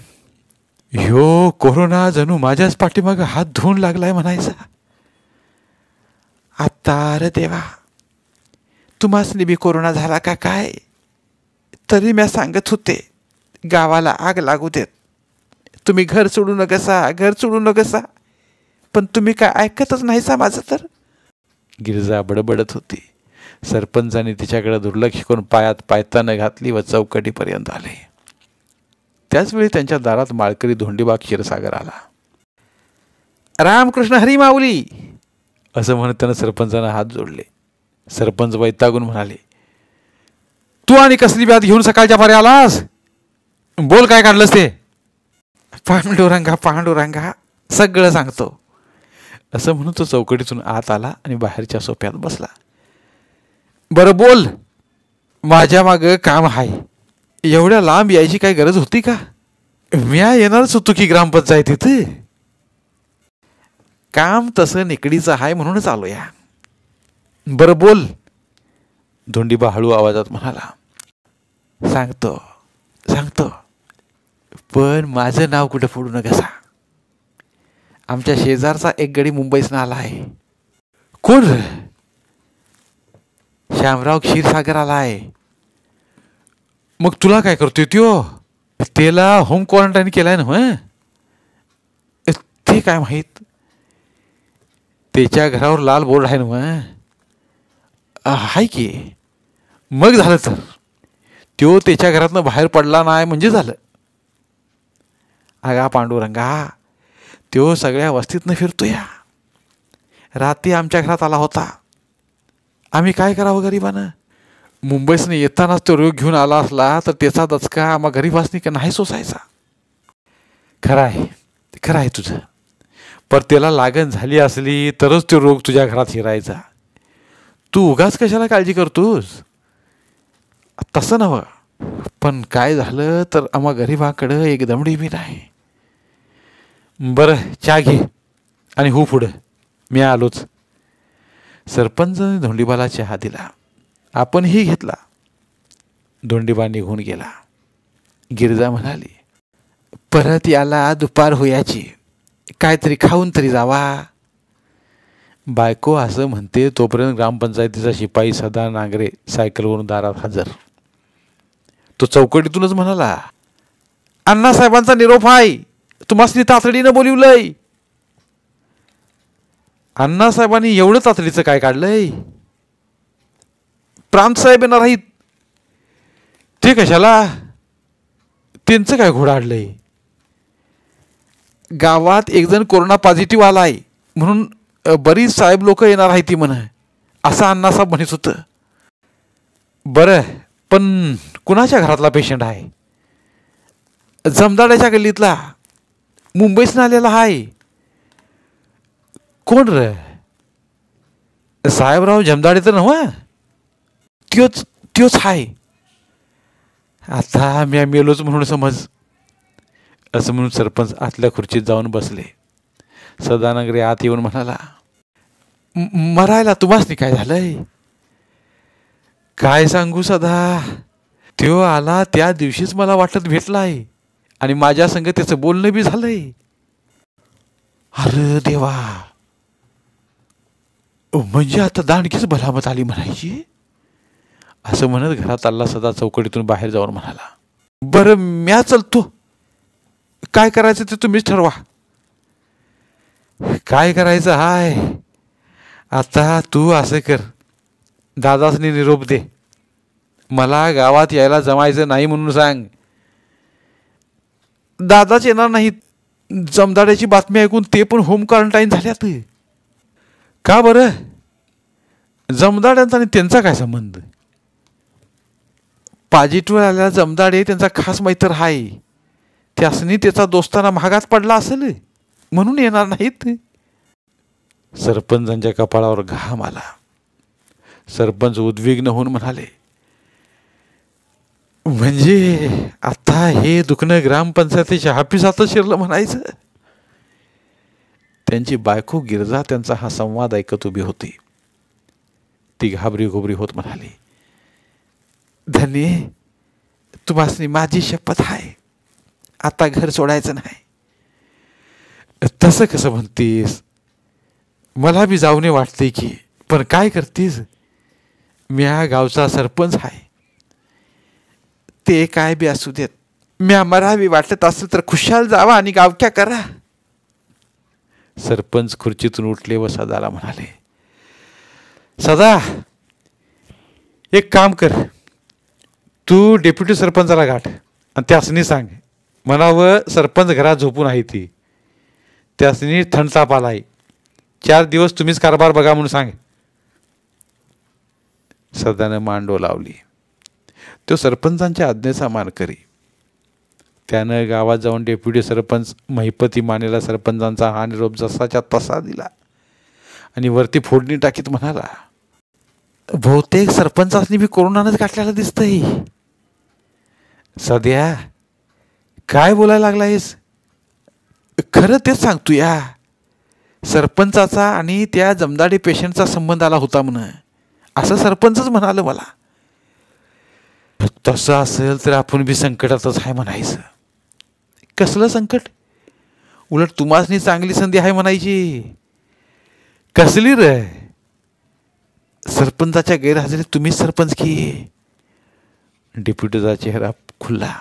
ह्यो कोरोना जणू माझ्याच पाठीमागं हात धुवून लागलाय म्हणायचा. आता अरे देवा, तुम्हासनी बी कोरोना झाला का काय. तरी मी सांगत होते गावाला आग लागू देत, तुम्ही घर सोडू नकसा, घर सोडू नकसा, पण तुम्ही काय ऐकतच नाहीसा माझं तर. गिरिजा बडबडत होती. सरपंचांनी तिच्याकडे दुर्लक्ष करून पायात पायतानं घातली व चौकटीपर्यंत आले. त्याचवेळी त्यांच्या दारात माळकरी धोंडीबाग क्षीरसागर आला. रामकृष्ण हरी माऊली असं म्हणत त्यानं सरपंचांना हात जोडले. सरपंच वैतागून म्हणाले, तू आणि कसली व्याध घेऊन सकाळच्या पारी आलास. बोल काय काढलंस ते. पांडुरंगा पांडुरंगा सगळं सांगतो असं म्हणून तो चौकटीतून आत आला आणि बाहेरच्या सोफ्यात बसला. बरं बोल, माझ्या मागं काम आहे. एवढ्या लांब यायची काय गरज होती का. मी येणारच होतो की ग्रामपंचायतीत. काम तसं निकडीचं आहे म्हणूनच आलो या. बरं बोल, धोंडीबा हळू आवाजात म्हणाला, सांगतो सांगतो, पण माझं नाव कुठं फोडू नका. आमच्या शेजारचा एक गडी मुंबईसनं आला आहे. कोण रे? श्यामराव क्षीरसागर आला आहे. मग तुला काय करतोय त्यो? त्याला होम क्वारंटाईन केलाय ना? मग ते काय माहीत. त्याच्या घरावर लाल बोर्ड आहे ना? मग हाय की. मग झालं तर त्यो त्याच्या घरातनं बाहेर पडला नाही म्हणजे झालं. अगा पांडुरंगा, त्यो सगळ्या वस्तीतनं फिरतोय. रात्री आमच्या घरात आला होता. आम्ही काय करावं गरिबानं? मुंबईसनं येतानाच तो रोग घेऊन आला असला तर त्याचा दचका आम्हा गरीबासनी का नाही सोसायचा. खरं आहे, खरं आहे तुझं. पर त्याला लागण झाली असली तरच तो रोग तुझ्या घरात शिरायचा. तू उगाच कशाला काळजी करतोस? तसं नव्हं, पण काय झालं तर आम्हा गरीबाकडं एक दमडी बी नाही. बरं, चहा घे आणि हो पुढं, मी आलोच. सरपंचाने धोंडीबाला चहा दिला. आपणही घेतला. धोंडीबा निघून गेला. गिरिजा म्हणाली, परत याला दुपार होयाची, काहीतरी खाऊन तरी जावा. बायको असं म्हणते तोपर्यंत ग्रामपंचायतीचा शिपाई सदा नांगरे सायकलवरून दारात हजर. तो चौकटीतूनच म्हणाला, अण्णासाहेबांचा निरोप आहे, तुम्हासनी तातडीनं बोलिवलंय. अण्णासाहेबांनी एवढं तातडीचं काय काढलंय? प्रांतसाहेब येणार आहेत. ते कशाला? त्यांचं काय घोडाडलंय? गावात एक जण कोरोना पॉझिटिव्ह आलाय म्हणून बरीच साहेब लोक येणार आहेत ती म्हण, असं अण्णासाहेब म्हणत होतं. बरं, पण कुणाच्या घरातला पेशंट आहे? जमदाड्याच्या गल्लीतला, मुंबईसनं आलेला आहे. कोण रे? साहेबराव जमदाडे तर नव्ह? त्योच त्योच आहे. आता मी मेलोच म्हणून समज. असं म्हणून सरपंच आतल्या खुर्चीत जाऊन बसले. सदानगरे आत येऊन म्हणाला, मरायला तुम्हासनी काय झालंय? काय सांगू सदा, त्यो आला त्या दिवशीच मला वाटत भेटलाय आणि माझ्या संग त्याचं बोलणं बी झालंय. अरे देवा, म्हणजे आता दांडकीच भलामत आली म्हणायची. असं म्हणत घरात आला. सदा चौकटीतून बाहेर जाऊन म्हणाला, बरं म्या चलतो, काय करायचं ते तुम्हीच ठरवा. काय करायचं हाय? आता तू असं कर, दादासनी निरोप दे, मला गावात यायला जमायचं नाही म्हणून सांग. दादाच येणार नाहीत. जमदाड्याची बातमी ऐकून ते पण होम क्वारंटाईन झाल्यात. का बरं? जमदाड्यांचा आणि त्यांचा काय संबंध? पॉझिटिव्ह आलेला जमदाडे त्यांचा खास मैत्र आहे. त्यासनी त्याचा दोस्ताना महागात पडला असेल म्हणून येणार नाहीत. सरपंचांच्या कपाळावर घाम आला. सरपंच उद्विग्न होऊन म्हणाले, म्हणजे आता हे दुखणं ग्रामपंचायतीच्या हापिसातच शिरलं म्हणायचं. त्यांची बायको गिरजा त्यांचा हा संवाद ऐकत उभी होती. ती घाबरी घोबरी होत म्हणाली, धनी, तुम्हासनी माझी शपथ आहे, आता घर सोडायचं नाही. तसं कसं म्हणतीस? मला बी जाऊ नये वाटते की, पण काय करतीस? म्या गावचा सरपंच आहे. ते काय बी असू देत, म्या मरावी वाटत असेल तर खुशाल जावा आणि गावक्या करा. सरपंच खुर्चीतून उठले व सदाला म्हणाले, सदा, एक काम कर, तू डेप्युटी सरपंचाला गाठ आणि त्यासनी सांग म्हणावं सरपंच घरात झोपून आहे. ती त्यासनी थंड ताप आलाय, 4 दिवस तुम्हीच कारभार बघा म्हणून सांग. सदानं मांडो लावली. तो सरपंचांच्या आज्ञेचा मानकरी. त्यानं गावात जाऊन डेप्युटी सरपंच महिपती मानेला सरपंचांचा हा निरोप जसाच्या तसा दिला आणि वरती फोडणी टाकीत म्हणाला, बहुतेक सरपंचासनी बी कोरोनानंच गाठलेला दिसतंय. सध्या काय बोलायला लागलायस? खरं तेच सांगतो या. सरपंचाचा आणि त्या जमदाडे पेशंटचा संबंध आला होता म्हण, असं सरपंचच म्हणाल मला. तसं असेल तर आपण बी संकटातच आहे म्हणायचं. कसलं संकट? उलट तुम्हासनी चांगली संधी आहे म्हणायची. कसली रे? सरपंचाच्या गैरहजेरीत तुम्हीच सरपंच की. डेप्युटीचा चेहरा खुलला.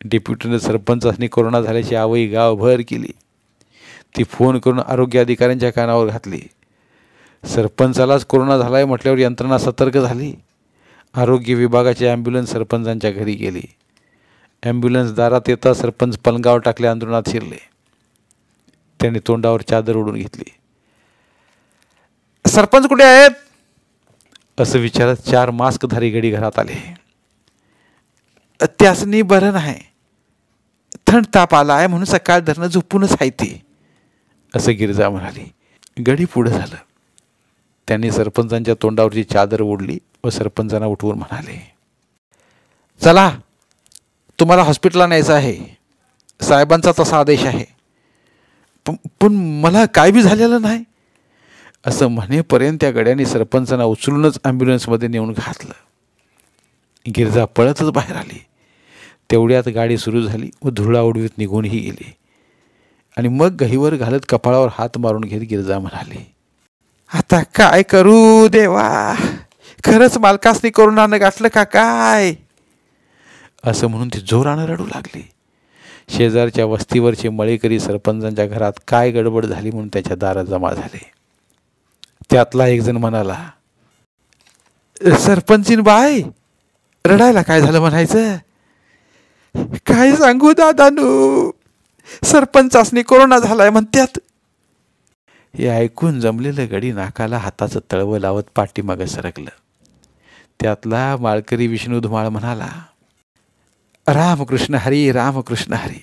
डेप्युटीने सरपंचासनी कोरोना झाल्याची आवई गावभर केली. ती फोन करून आरोग्य अधिकाऱ्यांच्या कानावर घातली. सरपंचालाच कोरोना झालाय म्हटल्यावर यंत्रणा सतर्क झाली. आरोग्य विभागाची ॲम्ब्युलन्स सरपंचांच्या घरी गेली. ॲम्ब्युलन्स दारात येता सरपंच पलंगावर टाकले अंथरुणात शिरले. त्याने तोंडावर चादर ओढून घेतली. सरपंच कुठे आहेत? असं विचारत 4 मास्कधारी गडी घरात आले. त्यासनी बरं नाही, थंड ताप आला आहे म्हणून सकाळ धरणं झोपूनच आहे ते, असं गिरिजा म्हणाली. गडी पुढं झालं. त्यांनी सरपंचांच्या तोंडावरची चादर ओढली व सरपंचांना उठवून म्हणाले, चला तुम्हाला हॉस्पिटलला न्यायचं आहे. साहेबांचा तसा आदेश आहे. पण मला काय बी झालेलं नाही, असं म्हणेपर्यंत त्या गड्यांनी सरपंचांना उचलूनच ॲम्ब्युलन्समध्ये नेऊन घातलं. गिरिजा पळतच बाहेर आली. तेवढ्यात गाडी सुरू झाली व धुळा उडवीत निघूनही गेली. आणि मग गहीवर घालत कपाळावर हात मारून घेत गिरिजा म्हणाली, आता काय करू देवा, खरंच मालकासनी कोरोनानं गाठलं का काय? असं म्हणून ती जोरानं रडू लागली. शेजारच्या वस्तीवरचे मळेकरी सरपंचांच्या घरात काय गडबड झाली म्हणून त्याच्या दारात जमा झाले. त्यातला एक जण म्हणाला, सरपंचीन बाय, रडायला काय झालं म्हणायचं? काय सांगू दादानू, सरपंचासनी कोरोना झालाय म्हणत्यात. हे ऐकून जमलेलं गडी नाकाला हाताचं तळवं लावत पाठीमागं सरकलं. त्यातला माळकरी विष्णू धुमाळ म्हणाला, रामकृष्ण हरी, रामकृष्ण हरी.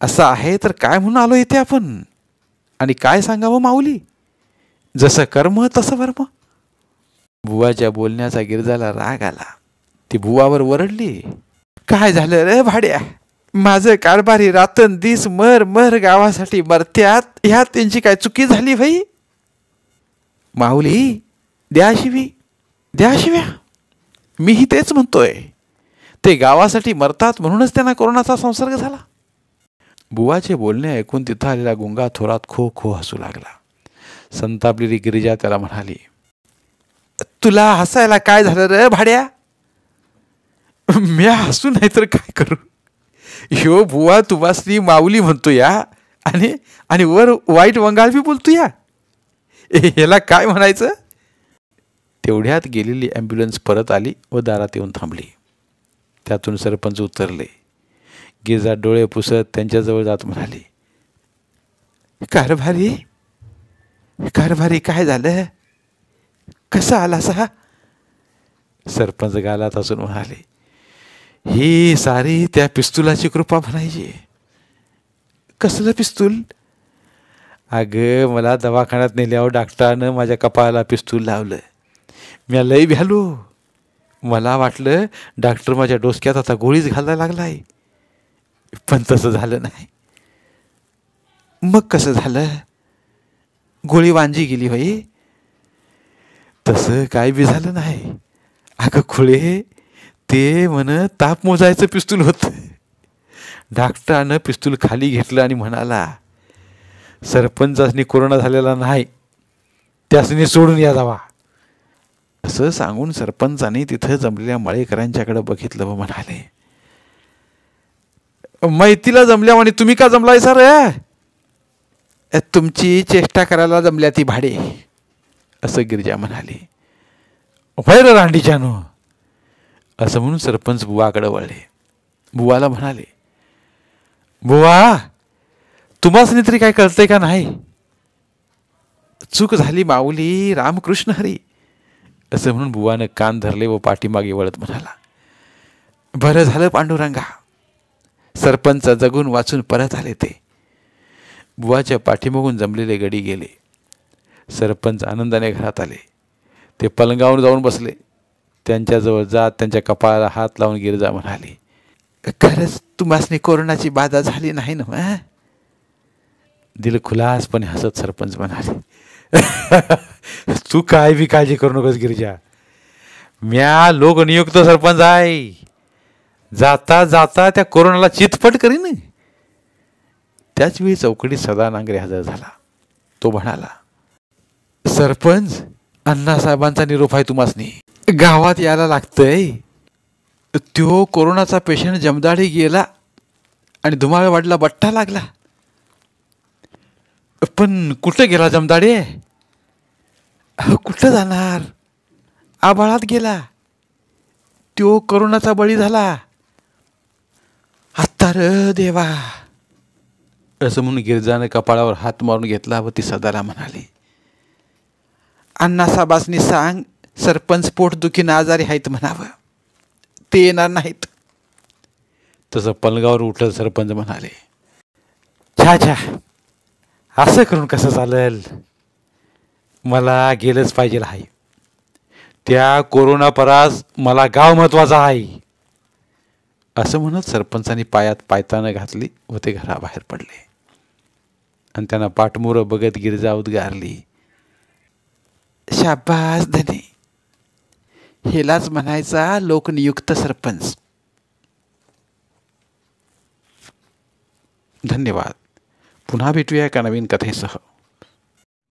असं आहे तर काय म्हणून आलो इथे आपण? आणि काय सांगावं माऊली? जसं कर्म तसं वर्म. बुवाच्या बोलण्याचा गिरजाला राग आला. ती बुवावर वरडली, काय झालं रे भाड्या? माझं कारभारी रातन दिस मर मर गावासाठी मरत्यात, ह्यात त्यांची काय चुकी झाली भाई? माऊली द्या शिवी, द्या शिव्या. मीही तेच म्हणतोय. ते गावासाठी मरतात म्हणूनच त्यांना कोरोनाचा संसर्ग झाला. बुवाचे बोलणे ऐकून तिथं आलेला गुंगा थोरात खो खो हसू लागला. संतापलेली गिरिजा त्याला म्हणाली, तुला हसायला काय झालं रे भाड्या? मी हसू नाही तर काय करू? ह्यो बुवा तुम्हासनी माऊली म्हणतो या, आणि वर वाईट वंगाळ बी बोलतो या. ह्याला काय म्हणायचं? तेवढ्यात गेलेली ॲम्ब्युलन्स परत आली व दारात येऊन थांबली. त्यातून सरपंच उतरले. गिरिजा डोळे पुसत त्यांच्याजवळ जात म्हणाली, कारभारी, कारभारी काय झालं? कसा आलासा? सरपंच गालात असून म्हणाले, ही सारी त्या पिस्तुलाची कृपा म्हणायची. कसलं पिस्तूल? अगं मला दवाखान्यात नेल्यावर डॉक्टरानं माझ्या कपाळाला पिस्तूल लावलं. मी लई भ्यालो. मला वाटलं डॉक्टर माझ्या डोसक्यात आता गोळीच घालायला लागलाय, पण तसं झालं नाही. मग कसं झालं? गोळी वांजी गेली होई? तसं काय बी झालं नाही. अगं खुळे, ते म्हण ताप मोजायचं पिस्तूल होतं. डॉक्टरानं पिस्तूल खाली घेतलं आणि म्हणाला, सरपंचासनी कोरोना झालेला नाही, त्यासनी सोडून या जावा. असं सांगून सरपंचाने तिथं जमलेल्या मळेकरांच्याकडे बघितलं व म्हणाले, मैतीला जमल्या आणि तुम्ही का जमलाय सर? तुमची चेष्टा करायला जमल्या ती भाडे, असं गिरिजा म्हणाली. व्हय रांडीच्यानो, असं म्हणून सरपंच बुवाकडे वळले. बुवाला म्हणाले, बुवा तुम्हासनी तरी काय कळतंय का नाही? चूक झाली माऊली, रामकृष्ण हरी, असं म्हणून बुवानं कान धरले व पाठीमागे वळत म्हणाला, बरं झालं पांडुरंगा, सरपंच जगून वाचून परत आले. ते बुवाच्या पाठीमागून जमलेले गडी गेले. सरपंच आनंदाने घरात आले. ते पलंगावर जाऊन बसले. त्यांच्याजवळ जात त्यांच्या कपाळाला हात लावून गिरिजा म्हणाली, खरंच तुम्हासनी कोरोनाची बाधा झाली नाही ना? दिलखुलासपणे हसत सरपंच म्हणाले, तू काय बी काळजी करू नकोस गिरिजा, म्या लोकनियुक्त सरपंच आहे. जाता जाता त्या कोरोनाला चितपट करीन. त्याच वेळी चौकडीत सदा नांगरे हजर झाला. तो म्हणाला, सरपंच, अण्णासाहेबांचा निरोप आहे तुम्हासनी. गावात यायला लागतंय. त्यो कोरोनाचा पेशंट जमदाडी गेला आणि धुमाळ वाढला, बट्टा लागला. पण कुठं गेला जमदाडे? कुठं जाणार? आभाळात गेला. त्यो कोरोनाचा बळी झाला. आता र देवा, असं म्हणून गिरजानं कपाळावर हात मारून घेतला व ती सदाला म्हणाली, अण्णासाहेबांनी सांग, सरपंच पोटदुखीनं आजारी आहेत म्हणावं, ते येणार नाहीत. तसं पलंगावर उठलं सरपंच म्हणाले, छा छा, असं करून कसं चालेल? मला गेलंच पाहिजे आहे. त्या कोरोना परास मला गाव महत्वाचा आहे. असं म्हणत सरपंचांनी पायात पायतानं घातली व ते घराबाहेर पडले. आणि त्यांना पाठमोरं बघत गिरजा उद्गारली, शाबास धने, हेलाच म्हणायचा लोकनियुक्त सरपंच. धन्यवाद. पुन्हा भेटूया एका नवीन कथेसह.